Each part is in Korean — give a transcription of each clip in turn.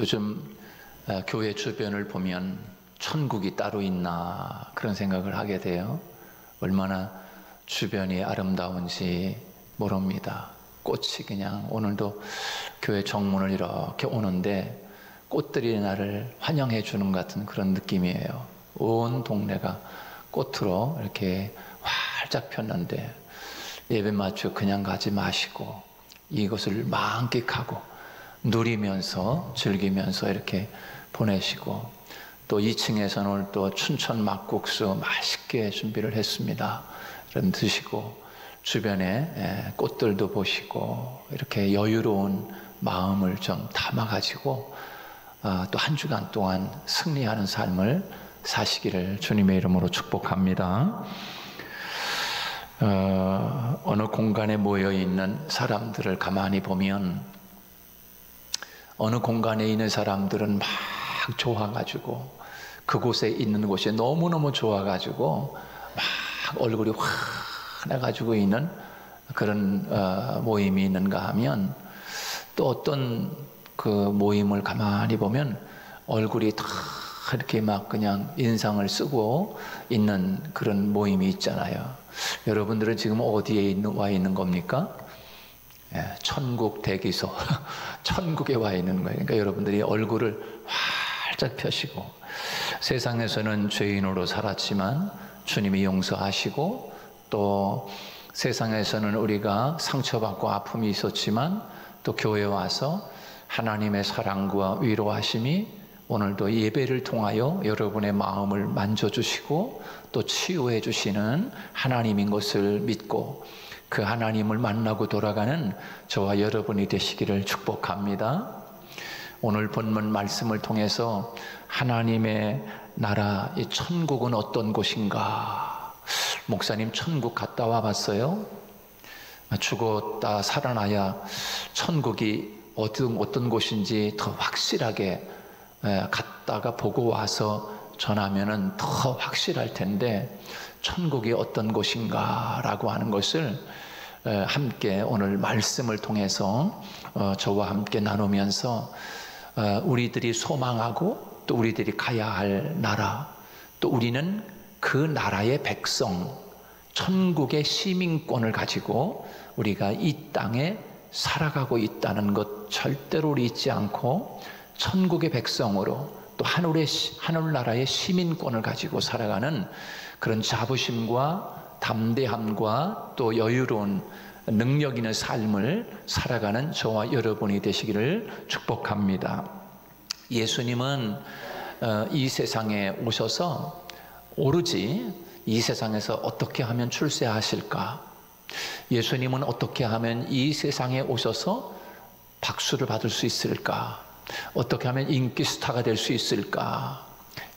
요즘 교회 주변을 보면 천국이 따로 있나 그런 생각을 하게 돼요. 얼마나 주변이 아름다운지 모릅니다. 꽃이 그냥 오늘도 교회 정문을 이렇게 오는데 꽃들이 나를 환영해 주는 것 같은 그런 느낌이에요. 온 동네가 꽃으로 이렇게 활짝 폈는데 예배 마치고 그냥 가지 마시고 이것을 만끽하고 누리면서 즐기면서 이렇게 보내시고, 또 2층에서는 오늘 또 춘천 막국수 맛있게 준비를 했습니다. 이런 드시고 주변에 꽃들도 보시고 이렇게 여유로운 마음을 좀 담아가지고 또 한 주간 동안 승리하는 삶을 사시기를 주님의 이름으로 축복합니다. 어느 공간에 모여있는 사람들을 가만히 보면 어느 공간에 있는 사람들은 막 좋아가지고 그곳에 있는 곳이 너무너무 좋아가지고 막 얼굴이 환해가지고 있는 그런 모임이 있는가 하면, 또 어떤 그 모임을 가만히 보면 얼굴이 다 이렇게 막 그냥 인상을 쓰고 있는 그런 모임이 있잖아요. 여러분들은 지금 어디에 와 있는 겁니까? 천국 대기소 천국에 와 있는 거예요. 그러니까 여러분들이 얼굴을 활짝 펴시고, 세상에서는 죄인으로 살았지만 주님이 용서하시고, 또 세상에서는 우리가 상처받고 아픔이 있었지만 또 교회에 와서 하나님의 사랑과 위로하심이 오늘도 예배를 통하여 여러분의 마음을 만져주시고 또 치유해 주시는 하나님인 것을 믿고 그 하나님을 만나고 돌아가는 저와 여러분이 되시기를 축복합니다. 오늘 본문 말씀을 통해서 하나님의 나라, 이 천국은 어떤 곳인가? 목사님 천국 갔다 와 봤어요? 죽었다 살아나야 천국이 어떤 곳인지 더 확실하게 갔다가 보고 와서 전하면은 더 확실할 텐데, 천국이 어떤 곳인가 라고 하는 것을 함께 오늘 말씀을 통해서 저와 함께 나누면서 우리들이 소망하고 또 우리들이 가야 할 나라, 또 우리는 그 나라의 백성, 천국의 시민권을 가지고 우리가 이 땅에 살아가고 있다는 것 절대로 잊지 않고, 천국의 백성으로 또 하늘나라의 시민권을 가지고 살아가는 그런 자부심과 담대함과 또 여유로운 능력 있는 삶을 살아가는 저와 여러분이 되시기를 축복합니다. 예수님은 이 세상에 오셔서 오로지 이 세상에서 어떻게 하면 출세하실까? 예수님은 어떻게 하면 이 세상에 오셔서 박수를 받을 수 있을까? 어떻게 하면 인기 스타가 될 수 있을까?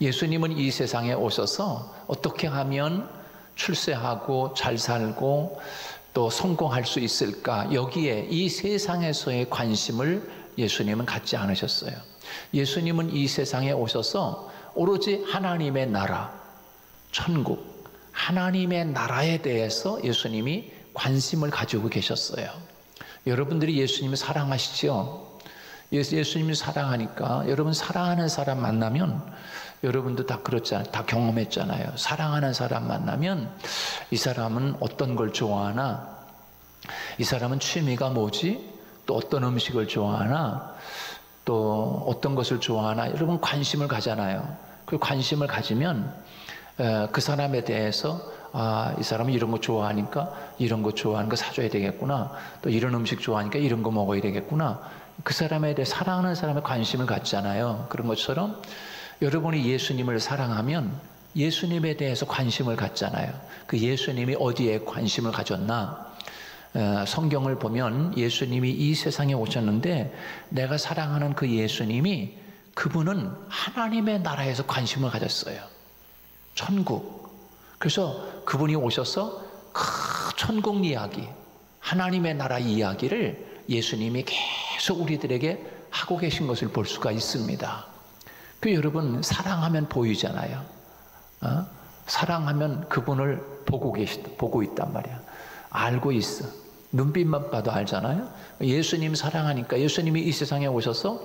예수님은 이 세상에 오셔서 어떻게 하면 출세하고 잘 살고 또 성공할 수 있을까? 여기에 이 세상에서의 관심을 예수님은 갖지 않으셨어요. 예수님은 이 세상에 오셔서 오로지 하나님의 나라, 천국, 하나님의 나라에 대해서 예수님이 관심을 가지고 계셨어요. 여러분들이 예수님을 사랑하시죠? 예수님을 사랑하니까, 여러분 사랑하는 사람 만나면, 여러분도 다 그렇잖아요. 다 경험했잖아요. 사랑하는 사람 만나면 이 사람은 어떤 걸 좋아하나, 이 사람은 취미가 뭐지, 또 어떤 음식을 좋아하나, 또 어떤 것을 좋아하나, 여러분 관심을 가잖아요. 그 관심을 가지면 그 사람에 대해서 이 사람은 이런 거 좋아하니까 이런 거 좋아하는 거 사줘야 되겠구나, 또 이런 음식 좋아하니까 이런 거 먹어야 되겠구나, 그 사람에 대해 사랑하는 사람에 관심을 갖잖아요. 그런 것처럼 여러분이 예수님을 사랑하면 예수님에 대해서 관심을 갖잖아요. 그 예수님이 어디에 관심을 가졌나? 성경을 보면 예수님이 이 세상에 오셨는데, 내가 사랑하는 그 예수님이, 그분은 하나님의 나라에서 관심을 가졌어요. 천국. 그래서 그분이 오셔서 그 천국 이야기, 하나님의 나라 이야기를 예수님이 계속 우리들에게 하고 계신 것을 볼 수가 있습니다. 그 여러분 사랑하면 보이잖아요. 사랑하면 그분을 보고 있단 말이야. 알고 있어. 눈빛만 봐도 알잖아요. 예수님 사랑하니까 예수님이 이 세상에 오셔서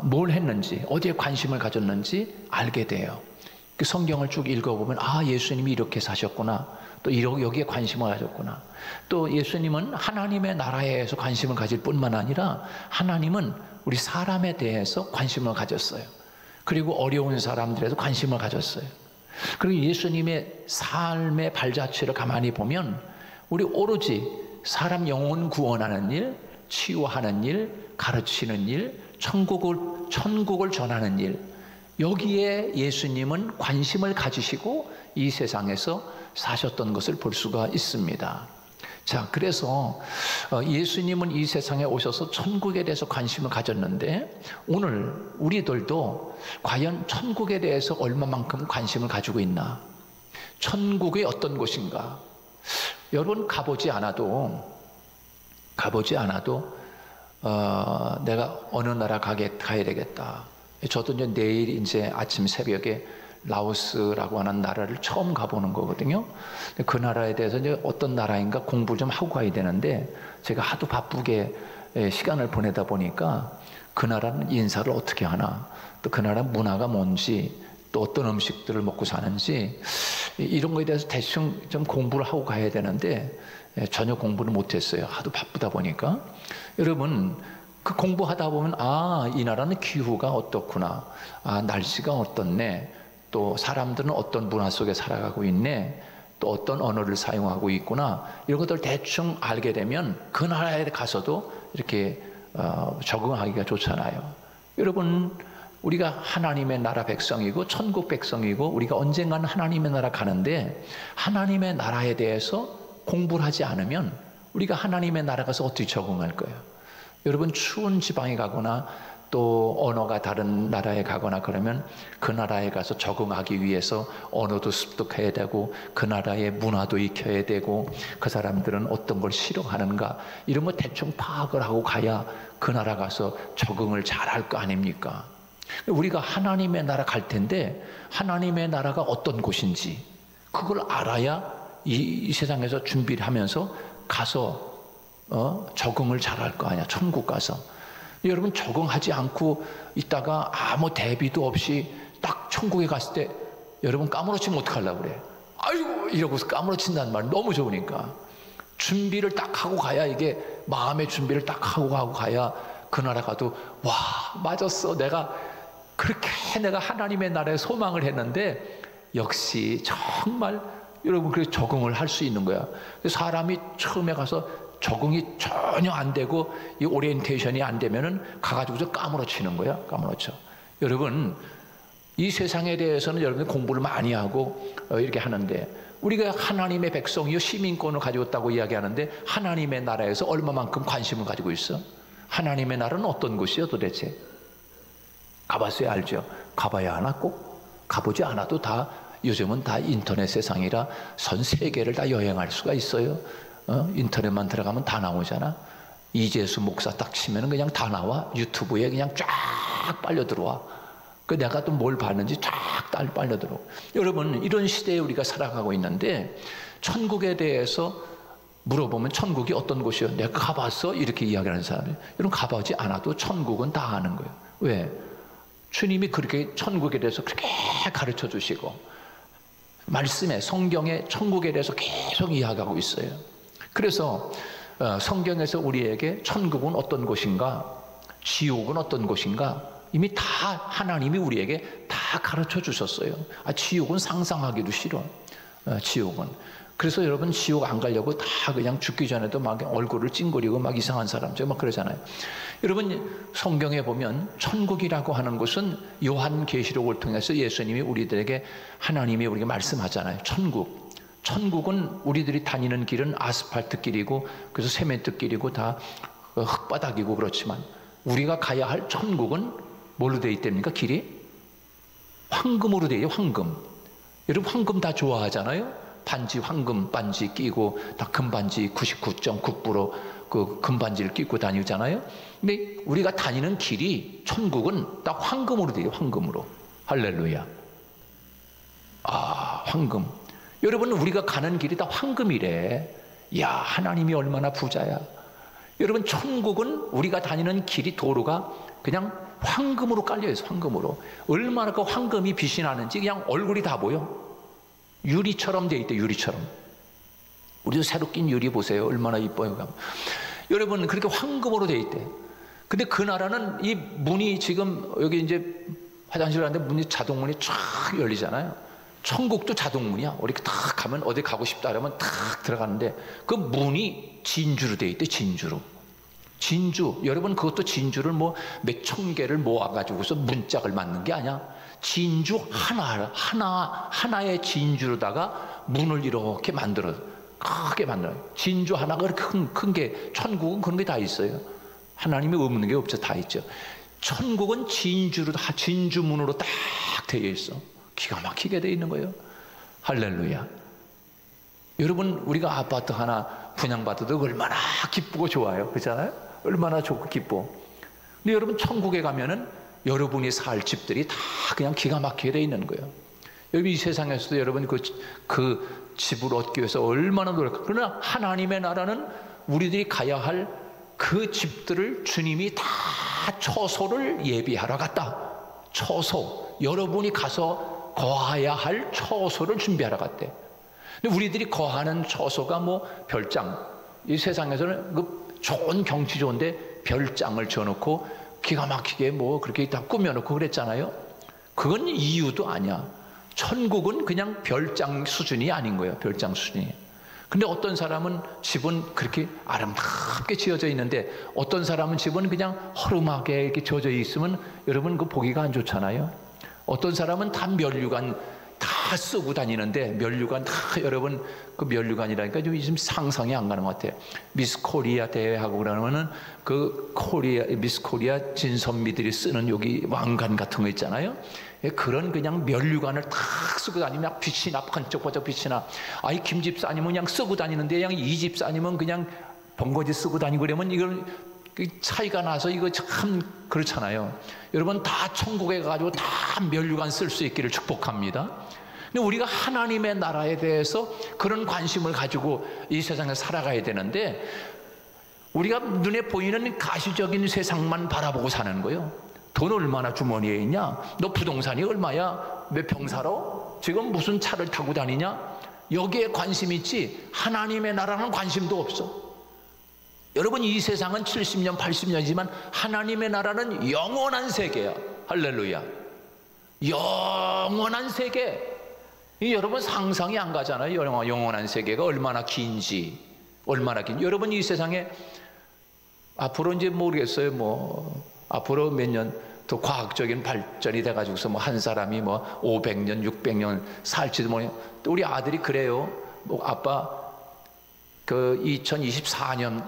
뭘 했는지, 어디에 관심을 가졌는지 알게 돼요. 그 성경을 쭉 읽어보면 아, 예수님이 이렇게 사셨구나, 또 여기에 관심을 가졌구나. 또 예수님은 하나님의 나라에서 관심을 가질 뿐만 아니라 하나님은 우리 사람에 대해서 관심을 가졌어요. 그리고 어려운 사람들에도 관심을 가졌어요. 그리고 예수님의 삶의 발자취를 가만히 보면 우리 오로지 사람 영혼 구원하는 일, 치유하는 일, 가르치는 일, 천국을 전하는 일, 여기에 예수님은 관심을 가지시고 이 세상에서 사셨던 것을 볼 수가 있습니다. 자, 그래서 예수님은 이 세상에 오셔서 천국에 대해서 관심을 가졌는데 오늘 우리들도 과연 천국에 대해서 얼마만큼 관심을 가지고 있나? 천국이 어떤 곳인가? 여러분, 가보지 않아도 내가 어느 나라 가야 되겠다. 저도 이제 내일 아침 새벽에 라오스라고 하는 나라를 처음 가보는 거거든요. 그 나라에 대해서 이제 어떤 나라인가 공부를 좀 하고 가야 되는데 제가 하도 바쁘게 시간을 보내다 보니까 그 나라는 인사를 어떻게 하나, 또 그 나라 문화가 뭔지, 또 어떤 음식들을 먹고 사는지 이런 거에 대해서 대충 좀 공부를 하고 가야 되는데 전혀 공부를 못했어요. 하도 바쁘다 보니까. 여러분, 그 공부하다 보면 아, 이 나라는 기후가 어떻구나, 아, 날씨가 어떻네, 또 사람들은 어떤 문화 속에 살아가고 있네, 또 어떤 언어를 사용하고 있구나, 이런 것들 대충 알게 되면 그 나라에 가서도 이렇게 적응하기가 좋잖아요. 여러분, 우리가 하나님의 나라 백성이고 천국 백성이고 우리가 언젠가는 하나님의 나라 가는데 하나님의 나라에 대해서 공부를 하지 않으면 우리가 하나님의 나라 가서 어떻게 적응할 거예요? 여러분, 추운 지방에 가거나 또 언어가 다른 나라에 가거나 그러면 그 나라에 가서 적응하기 위해서 언어도 습득해야 되고 그 나라의 문화도 익혀야 되고 그 사람들은 어떤 걸 싫어하는가 이런 거 대충 파악을 하고 가야 그 나라 가서 적응을 잘할 거 아닙니까? 우리가 하나님의 나라 갈 텐데 하나님의 나라가 어떤 곳인지 그걸 알아야 이 세상에서 준비를 하면서 가서 적응을 잘할 거 아니야. 천국 가서. 여러분, 적응하지 않고 있다가 아무 대비도 없이 딱 천국에 갔을 때 여러분 까무러치면 어떡하려고 그래? 아이고 이러고서 까무러친다는 말 너무 좋으니까 준비를 딱 하고 가야, 이게 마음의 준비를 딱 하고 가야 그 나라 가도 와, 맞았어, 내가 하나님의 나라에 소망을 했는데 역시 정말 여러분 그렇게 적응을 할 수 있는 거야. 사람이 처음에 가서 적응이 전혀 안 되고 이 오리엔테이션이 안 되면은 가가지고서 까무러치는 거야. 까무러쳐. 여러분, 이 세상에 대해서는 여러분이 공부를 많이 하고 이렇게 하는데 우리가 하나님의 백성이요 시민권을 가지고 있다고 이야기하는데 하나님의 나라에서 얼마만큼 관심을 가지고 있어? 하나님의 나라는 어떤 곳이요 도대체? 가봤어야 알죠. 가봐야 하나 꼭? 가보지 않아도 다 요즘은 다 인터넷 세상이라 전 세계를 다 여행할 수가 있어요. 인터넷만 들어가면 다 나오잖아. 이재수 목사 딱 치면 그냥 다 나와. 유튜브에 그냥 쫙 빨려 들어와. 그 내가 또 뭘 봤는지 쫙 빨려 들어와. 여러분, 이런 시대에 우리가 살아가고 있는데 천국에 대해서 물어보면 천국이 어떤 곳이요? 내가 가봤어? 이렇게 이야기하는 사람이. 여러분, 가보지 않아도 천국은 다 아는 거예요. 왜? 주님이 그렇게 천국에 대해서 그렇게 가르쳐 주시고 말씀에 성경에 천국에 대해서 계속 이야기하고 있어요. 그래서 성경에서 우리에게 천국은 어떤 곳인가, 지옥은 어떤 곳인가 이미 다 하나님이 우리에게 다 가르쳐 주셨어요. 지옥은 상상하기도 싫어. 지옥은. 그래서 여러분, 지옥 안 가려고 다 그냥 죽기 전에도 막 얼굴을 찡그리고 막 이상한 사람들 막 그러잖아요. 여러분, 성경에 보면 천국이라고 하는 것은 요한계시록을 통해서 예수님이 우리들에게 하나님이 우리에게 말씀하잖아요. 천국은 우리들이 다니는 길은 아스팔트 길이고 그래서 세멘트 길이고 다 흙바닥이고 그렇지만 우리가 가야 할 천국은 뭘로 되어 있답니까? 길이? 황금으로 되어 있어요. 황금. 여러분, 황금 다 좋아하잖아요. 반지, 황금 반지 끼고 다 금반지 99.9% 그 금반지를 끼고 다니잖아요. 근데 우리가 다니는 길이 천국은 딱 황금으로 돼요. 황금으로. 할렐루야. 황금. 여러분, 우리가 가는 길이 다 황금이래. 야, 하나님이 얼마나 부자야. 여러분, 천국은 우리가 다니는 길이 도로가 그냥 황금으로 깔려있어요. 황금으로. 얼마나 그 황금이 빛이 나는지 그냥 얼굴이 다 보여. 유리처럼 돼 있대. 유리처럼. 우리도 새로 낀 유리 보세요. 얼마나 이뻐요. 여러분, 그렇게 황금으로 돼 있대. 근데 그 나라는 이 문이 지금 여기 이제 화장실 가는데 문이 자동문이 쫙 열리잖아요. 천국도 자동문이야. 우리 딱 가면 어디 가고 싶다 그러면 탁 들어가는데 그 문이 진주로 돼 있대. 진주로. 진주. 여러분, 그것도 진주를 뭐 몇 천 개를 모아가지고서 문짝을 만든 게 아니야. 진주 하나의 진주로다가 문을 이렇게 만들어. 크게 만들어. 진주 하나가 그렇게 큰 게, 천국은 그런 게 다 있어요. 하나님이 없는 게 없죠. 다 있죠. 천국은 진주문으로 딱 되어 있어. 기가 막히게 되어 있는 거예요. 할렐루야. 여러분, 우리가 아파트 하나 분양받아도 얼마나 기쁘고 좋아요. 그렇잖아요? 얼마나 좋고 기뻐. 근데 여러분, 천국에 가면은 여러분이 살 집들이 다 그냥 기가 막히게 되어 있는 거예요. 여러분, 이 세상에서도 여러분 그 집을 얻기 위해서 얼마나 노력하고, 그러나 하나님의 나라는 우리들이 가야 할 그 집들을 주님이 다 처소를 예비하러 갔다. 처소. 여러분이 가서 거해야 할 처소를 준비하러 갔대. 근데 우리들이 거하는 처소가 뭐 별장. 이 세상에서는 그 좋은 경치 좋은데 별장을 지어놓고 기가 막히게 뭐 그렇게 다 꾸며놓고 그랬잖아요. 그건 이유도 아니야. 천국은 그냥 별장 수준이 아닌 거예요. 별장 수준이. 근데 어떤 사람은 집은 그렇게 아름답게 지어져 있는데 어떤 사람은 집은 그냥 허름하게 이렇게 지어져 있으면 여러분 그 보기가 안 좋잖아요. 어떤 사람은 다 면류관 다 쓰고 다니는데 면류관 다 여러분 그 면류관이라니까 좀 지금 상상이 안 가는 것 같아요. 미스 코리아 대회하고 그러면은 그 미스 코리아 진선미들이 쓰는 여기 왕관 같은 거 있잖아요. 그런 그냥 면류관을 탁 쓰고 다니면 빛이 나, 번쩍번쩍 빛이 나. 아이 김 집사님은 그냥 쓰고 다니는데 그냥 이 집사님은 그냥 번거지 쓰고 다니고 그러면 이걸 차이가 나서 이거 참 그렇잖아요. 여러분, 다 천국에 가가지고 다 면류관 쓸 수 있기를 축복합니다. 근데 우리가 하나님의 나라에 대해서 그런 관심을 가지고 이 세상에 살아가야 되는데 우리가 눈에 보이는 가시적인 세상만 바라보고 사는 거예요. 돈 얼마나 주머니에 있냐? 너 부동산이 얼마야? 몇 평 살아? 지금 무슨 차를 타고 다니냐? 여기에 관심이 있지 하나님의 나라는 관심도 없어. 여러분, 이 세상은 70년 80년이지만 하나님의 나라는 영원한 세계야. 할렐루야. 영원한 세계. 여러분 상상이 안 가잖아요. 영원한 세계가 얼마나 긴지. 여러분, 이 세상에 앞으로 이제 모르겠어요. 뭐 앞으로 몇 년 더 과학적인 발전이 돼가지고서 뭐 한 사람이 뭐 500년 600년 살지도 모르. 우리 아들이 그래요. 뭐 아빠 그 2024년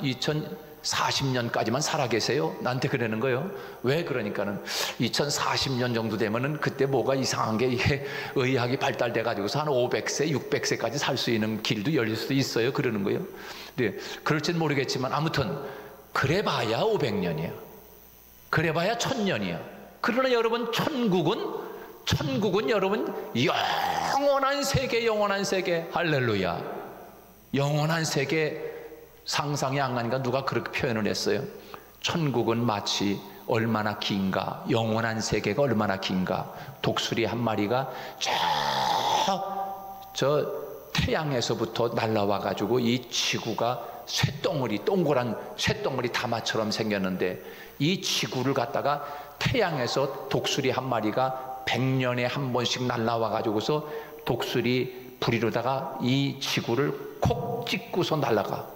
2040년까지만 살아계세요. 나한테 그러는 거예요. 왜? 그러니까는 2040년 정도 되면은 그때 뭐가 이상한 게 이게 의학이 발달돼 가지고서 한 500세 600세까지 살 수 있는 길도 열릴 수도 있어요. 그러는 거예요. 근데 그럴지는 모르겠지만 아무튼 그래봐야 500년이야. 그래봐야 1000년이야. 그러나 여러분, 천국은 여러분 영원한 세계. 할렐루야. 영원한 세계. 상상이 안 가니까 누가 그렇게 표현을 했어요. 천국은 마치 얼마나 긴가, 영원한 세계가 얼마나 긴가. 독수리 한 마리가 저 태양에서부터 날라와 가지고 이 지구가 쇳덩어리, 동그란 쇳덩어리 다마처럼 생겼는데 이 지구를 갖다가 태양에서 독수리 한 마리가 100년에 한 번씩 날라와 가지고서 독수리 부리로다가 이 지구를 콕 찍고서 날아가.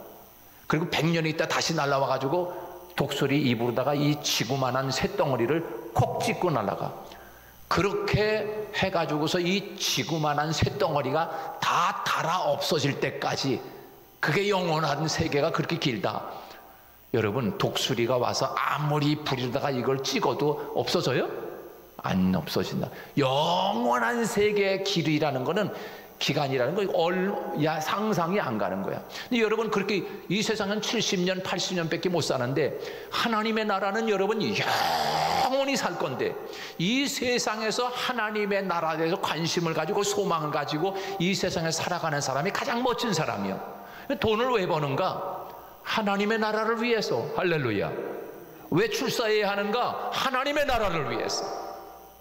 그리고 100년이 있다 다시 날아와 가지고 독수리 입으로다가 이 지구만한 쇳덩어리를 콕 찍고 날아가. 그렇게 해가지고서 이 지구만한 쇳덩어리가 다 닳아 없어질 때까지, 그게 영원한 세계가 그렇게 길다. 여러분, 독수리가 와서 아무리 부리다가 이걸 찍어도 없어져요? 안 없어진다. 영원한 세계의 길이라는 거는, 기간이라는 거 상상이 안 가는 거야. 근데 여러분, 그렇게 이 세상은 70년 80년밖에 못 사는데 하나님의 나라는 여러분 영원히 살 건데, 이 세상에서 하나님의 나라에 대해서 관심을 가지고 소망을 가지고 이 세상에 살아가는 사람이 가장 멋진 사람이요. 돈을 왜 버는가? 하나님의 나라를 위해서. 할렐루야. 왜 출사해야 하는가? 하나님의 나라를 위해서.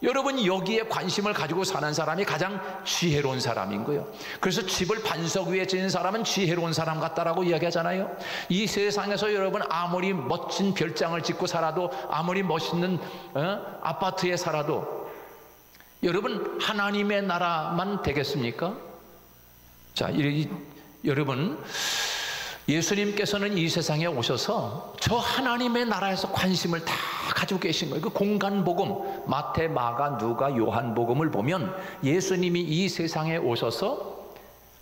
여러분, 여기에 관심을 가지고 사는 사람이 가장 지혜로운 사람인 거예요. 그래서 집을 반석 위에 지은 사람은 지혜로운 사람 같다라고 이야기하잖아요. 이 세상에서 여러분 아무리 멋진 별장을 짓고 살아도, 아무리 멋있는 아파트에 살아도 여러분 하나님의 나라만 되겠습니까? 자, 여러분, 예수님께서는 이 세상에 오셔서 저 하나님의 나라에서 관심을 다 가지고 계신 거예요. 그 공간복음, 마태, 마가, 누가, 요한복음을 보면 예수님이 이 세상에 오셔서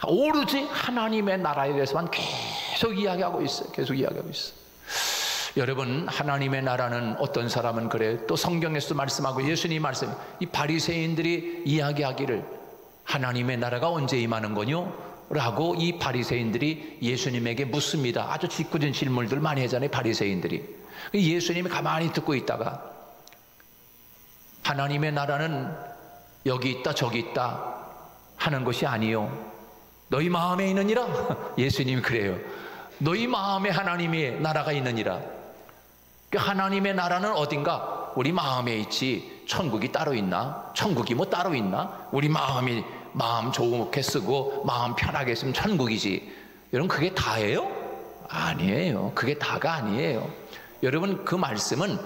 오로지 하나님의 나라에 대해서만 계속 이야기하고 있어요. 계속 이야기하고 있어요. 여러분, 하나님의 나라는 어떤 사람은 그래요. 또 성경에서도 말씀하고 예수님이 말씀, 이 바리새인들이 이야기하기를 하나님의 나라가 언제 임하는 거뇨? 라고 이 바리새인들이 예수님에게 묻습니다. 아주 짓궂은 질문들 많이 하잖아요, 바리새인들이. 예수님이 가만히 듣고 있다가 하나님의 나라는 여기 있다 저기 있다 하는 것이 아니요, 너희 마음에 있느니라. 예수님이 그래요. 너희 마음에 하나님의 나라가 있느니라. 하나님의 나라는 어딘가? 우리 마음에 있지. 천국이 따로 있나? 천국이 뭐 따로 있나? 우리 마음이 마음 좋게 쓰고 마음 편하게 쓰면 천국이지. 여러분, 그게 다예요? 아니에요. 그게 다가 아니에요. 여러분, 그 말씀은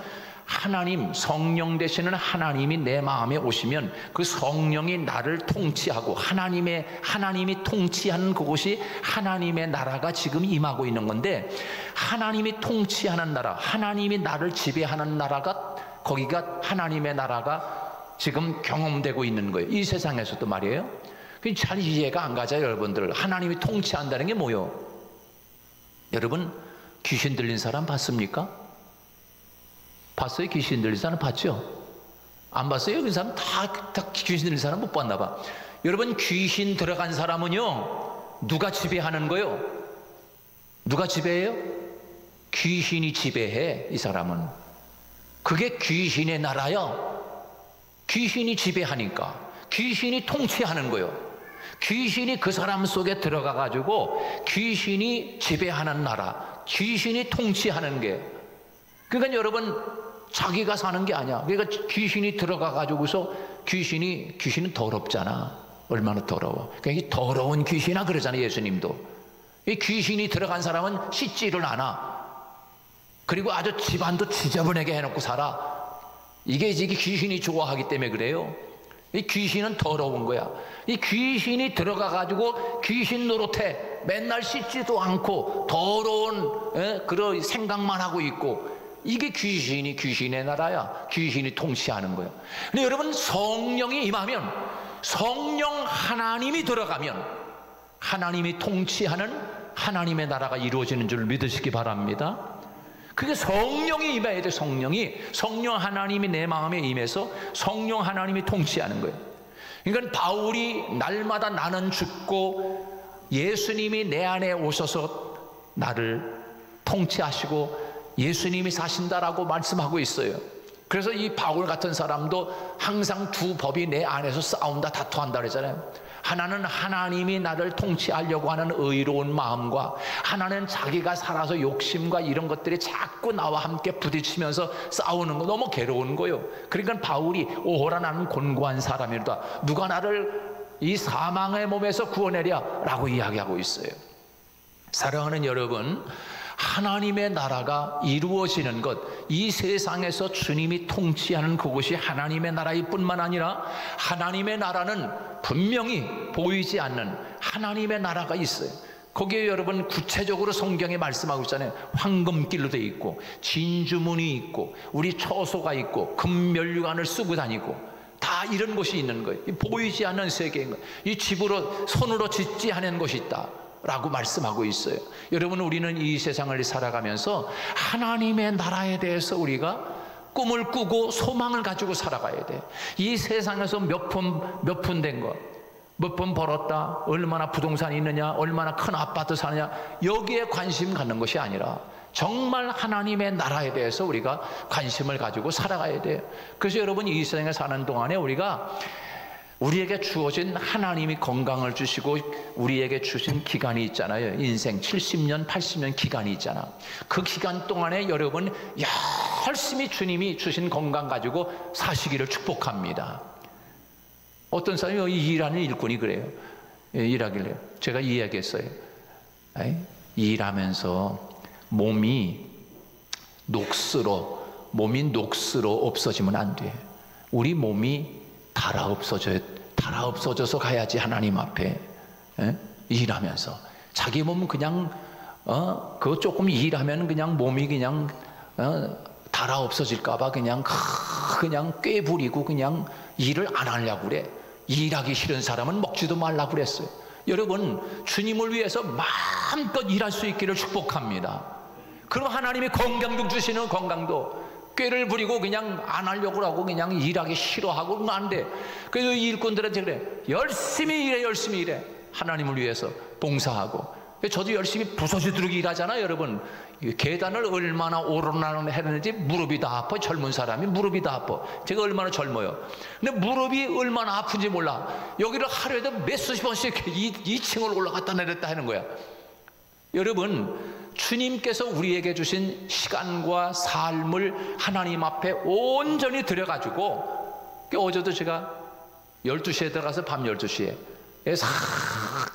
하나님, 성령 되시는 하나님이 내 마음에 오시면 그 성령이 나를 통치하고 하나님이 통치하는 그곳이 하나님의 나라가 지금 임하고 있는 건데, 하나님이 통치하는 나라, 하나님이 나를 지배하는 나라가, 거기가 하나님의 나라가 지금 경험되고 있는 거예요. 이 세상에서도 말이에요. 잘 이해가 안 가죠, 여러분들. 하나님이 통치한다는 게 뭐예요? 여러분, 귀신 들린 사람 봤습니까? 봤어요? 귀신 들린 사람 봤죠? 안 봤어요? 여기 사람 다 귀신 들린 사람 못 봤나 봐. 여러분, 귀신 들어간 사람은요, 누가 지배하는 거예요? 누가 지배해요? 귀신이 지배해. 이 사람은. 그게 귀신의 나라요. 귀신이 지배하니까, 귀신이 통치하는 거예요. 귀신이 그 사람 속에 들어가 가지고 귀신이 지배하는 나라, 귀신이 통치하는 게, 그러니까 여러분, 자기가 사는 게 아니야. 그러니까 귀신이 들어가 가지고서 귀신은 더럽잖아. 얼마나 더러워. 그러니까 이 더러운 귀신아 그러잖아요, 예수님도. 이 귀신이 들어간 사람은 씻지를 않아. 그리고 아주 집안도 지저분하게 해놓고 살아. 이게 귀신이 좋아하기 때문에 그래요. 이 귀신은 더러운 거야. 이 귀신이 들어가 가지고 귀신 노릇해. 맨날 씻지도 않고 더러운 그런 생각만 하고 있고, 이게 귀신의 나라야. 귀신이 통치하는 거야. 근데 여러분, 성령이 임하면, 성령 하나님이 들어가면 하나님이 통치하는 하나님의 나라가 이루어지는 줄 믿으시기 바랍니다. 그게 성령이 임해야 돼. 성령 하나님이 내 마음에 임해서 성령 하나님이 통치하는 거예요. 그러니까 바울이 날마다 나는 죽고 예수님이 내 안에 오셔서 나를 통치하시고 예수님이 사신다라고 말씀하고 있어요. 그래서 이 바울 같은 사람도 항상 두 법이 내 안에서 싸운다, 다투한다 그러잖아요. 하나는 하나님이 나를 통치하려고 하는 의로운 마음과, 하나는 자기가 살아서 욕심과 이런 것들이 자꾸 나와 함께 부딪히면서 싸우는 거, 너무 괴로운 거예요. 그러니까 바울이 오호라 나는 곤고한 사람이로다. 누가 나를 이 사망의 몸에서 구원하랴 라고 이야기하고 있어요. 사랑하는 여러분, 하나님의 나라가 이루어지는 것, 이 세상에서 주님이 통치하는 그곳이 하나님의 나라일 뿐만 아니라 하나님의 나라는 분명히 보이지 않는 하나님의 나라가 있어요. 거기에 여러분 구체적으로 성경에 말씀하고 있잖아요. 황금길로 돼 있고 진주문이 있고 우리 처소가 있고 금면류관을 쓰고 다니고 다 이런 곳이 있는 거예요. 보이지 않는 세계인 거예요. 이 집으로 손으로 짓지 않은 곳이 있다 라고 말씀하고 있어요. 여러분, 우리는 이 세상을 살아가면서 하나님의 나라에 대해서 우리가 꿈을 꾸고 소망을 가지고 살아가야 돼. 이 세상에서 몇 푼 된 거, 몇 푼 벌었다, 얼마나 부동산이 있느냐, 얼마나 큰 아파트 사느냐, 여기에 관심 갖는 것이 아니라 정말 하나님의 나라에 대해서 우리가 관심을 가지고 살아가야 돼요. 그래서 여러분, 이 세상에 사는 동안에 우리에게 주어진, 하나님이 건강을 주시고 우리에게 주신 기간이 있잖아요. 인생 70년, 80년 기간이 있잖아. 그 기간 동안에 여러분 열심히 주님이 주신 건강 가지고 사시기를 축복합니다. 어떤 사람이 일하는 일꾼이 그래요. 일하길래 제가 이야기했어요. 일하면서 몸이 녹슬어 없어지면 안 돼. 우리 몸이 달아 없어져서 가야지. 하나님 앞에 일하면서 자기 몸은 그냥 그거 조금 일하면 그냥 몸이 그냥 달아 없어질까봐 그냥 꾀부리고 그냥 일을 안 하려고 그래. 일하기 싫은 사람은 먹지도 말라고 그랬어요. 여러분, 주님을 위해서 마음껏 일할 수 있기를 축복합니다. 그럼 하나님이 건강도 주시는, 건강도 꾀를 부리고 그냥 안 하려고 하고 그냥 일하기 싫어하고 그러면 안 돼. 그래서 일꾼들한테 그래, 열심히 일해. 하나님을 위해서 봉사하고. 저도 열심히 부서지도록 일하잖아요. 여러분, 계단을 얼마나 오르락내리락 했는지 무릎이 다 아파. 젊은 사람이 무릎이 다 아파. 제가 얼마나 젊어요. 근데 무릎이 얼마나 아픈지 몰라. 여기를 하루에도 몇 수십 번씩 2층을 올라갔다 내렸다 하는 거야. 여러분, 주님께서 우리에게 주신 시간과 삶을 하나님 앞에 온전히 들여가지고, 어제도 제가 12시에 들어가서 밤 12시에 싹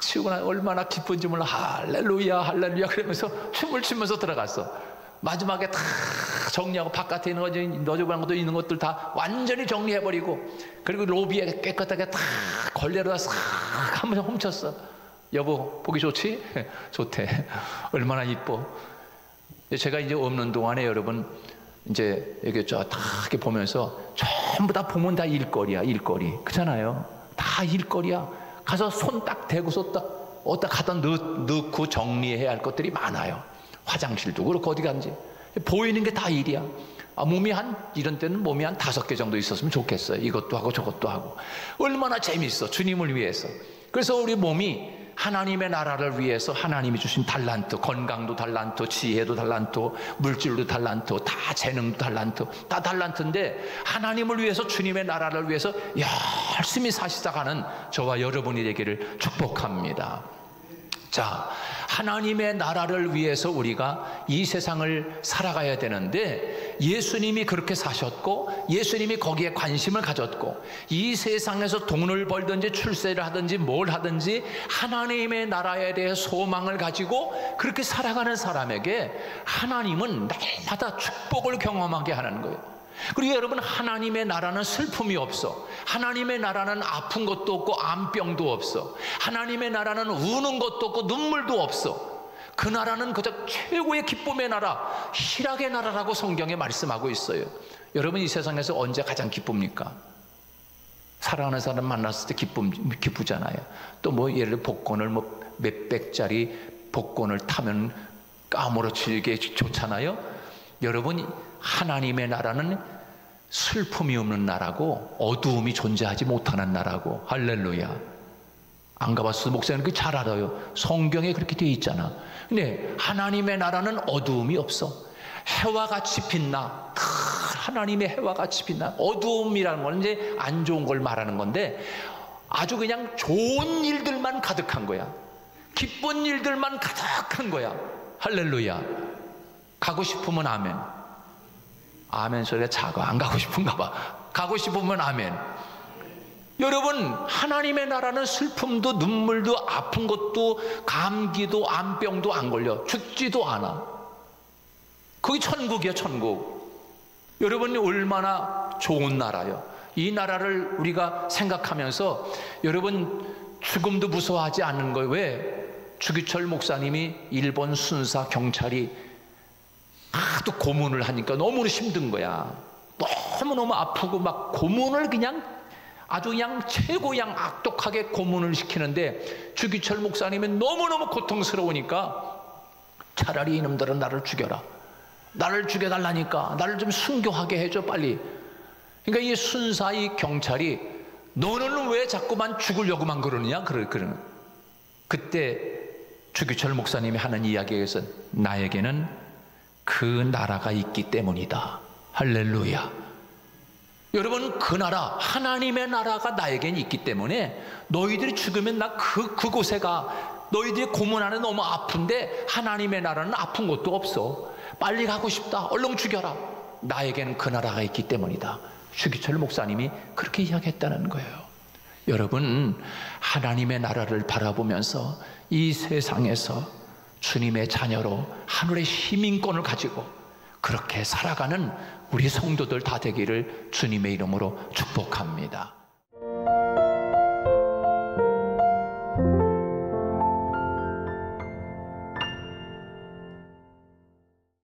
치우고 나 얼마나 기쁜지 몰라. 할렐루야 그러면서 춤을 추면서 들어갔어. 마지막에 다 정리하고 바깥에 있는 거, 너저분한 것도 있는 것들 다 완전히 정리해버리고, 그리고 로비에 깨끗하게 다 걸레로다 싹 한번 훔쳤어. 여보, 보기 좋지? 좋대. 얼마나 이뻐. 제가 이제 없는 동안에 여러분, 이제 이렇게 다 이렇게 보면서 전부 다 보면 다 일거리야. 그렇잖아요. 다 일거리야. 가서 손 딱 대고서 딱 어디다 갖다 넣고 정리해야 할 것들이 많아요. 화장실도 그렇고 어디 간지 보이는 게 다 일이야. 몸이 이런 때는 몸이 한 5개 정도 있었으면 좋겠어요. 이것도 하고 저것도 하고. 얼마나 재밌어, 주님을 위해서. 그래서 우리 몸이 하나님의 나라를 위해서 하나님이 주신 달란트, 건강도 달란트, 지혜도 달란트, 물질도 달란트, 다 재능도 달란트, 다 달란트인데 하나님을 위해서, 주님의 나라를 위해서 열심히 사시다가는 저와 여러분이 되기를 축복합니다. 자, 하나님의 나라를 위해서 우리가 이 세상을 살아가야 되는데, 예수님이 그렇게 사셨고 예수님이 거기에 관심을 가졌고, 이 세상에서 돈을 벌든지 출세를 하든지 뭘 하든지 하나님의 나라에 대해 소망을 가지고 그렇게 살아가는 사람에게 하나님은 날마다 축복을 경험하게 하는 거예요. 그리고 여러분, 하나님의 나라는 슬픔이 없어. 하나님의 나라는 아픈 것도 없고 암병도 없어. 하나님의 나라는 우는 것도 없고 눈물도 없어. 그 나라는 그저 최고의 기쁨의 나라, 희락의 나라라고 성경에 말씀하고 있어요. 여러분, 이 세상에서 언제 가장 기쁩니까? 사랑하는 사람 만났을 때 기쁘잖아요. 또 뭐 예를 들어 복권을 몇백짜리 복권을 타면 까무러치게 좋잖아요. 여러분, 하나님의 나라는 슬픔이 없는 나라고 어두움이 존재하지 못하는 나라고. 할렐루야. 안 가봤어? 목사님 그 잘 알아요. 성경에 그렇게 되어 있잖아. 근데 하나님의 나라는 어두움이 없어. 해와 같이 빛나. 하나님의 해와 같이 빛나. 어두움이라는 건 이제 안 좋은 걸 말하는 건데, 아주 그냥 좋은 일들만 가득한 거야. 기쁜 일들만 가득한 거야. 할렐루야. 가고 싶으면 아멘. 아멘 소리가 작아. 안 가고 싶은가 봐. 가고 싶으면 아멘. 여러분, 하나님의 나라는 슬픔도 눈물도 아픈 것도 감기도 암병도 안 걸려. 죽지도 않아. 거기 천국이야, 천국. 여러분이 얼마나 좋은 나라요. 이 나라를 우리가 생각하면서 여러분, 죽음도 무서워하지 않는 거예요. 왜? 주기철 목사님이 일본 순사 경찰이 하도 고문을 하니까 너무 힘든 거야. 너무너무 아프고 막 고문을 그냥 아주 그냥 최고양 악독하게 고문을 시키는데, 주기철 목사님이 너무너무 고통스러우니까 차라리 이놈들은 나를 죽여라. 나를 죽여달라니까. 나를 좀 순교하게 해줘 빨리. 그러니까 이 순사 이 경찰이 너는 왜 자꾸만 죽으려고만 그러느냐 그러는. 그때 주기철 목사님이 하는 이야기에서 나에게는 그 나라가 있기 때문이다. 할렐루야. 여러분, 그 나라, 하나님의 나라가 나에겐 있기 때문에 너희들이 죽으면 나 그곳에 가. 너희들이 고문하는 너무 아픈데 하나님의 나라는 아픈 것도 없어. 빨리 가고 싶다. 얼른 죽여라. 나에게는 그 나라가 있기 때문이다. 주기철 목사님이 그렇게 이야기했다는 거예요. 여러분, 하나님의 나라를 바라보면서 이 세상에서 주님의 자녀로 하늘의 시민권을 가지고 그렇게 살아가는 우리 성도들 다 되기를 주님의 이름으로 축복합니다.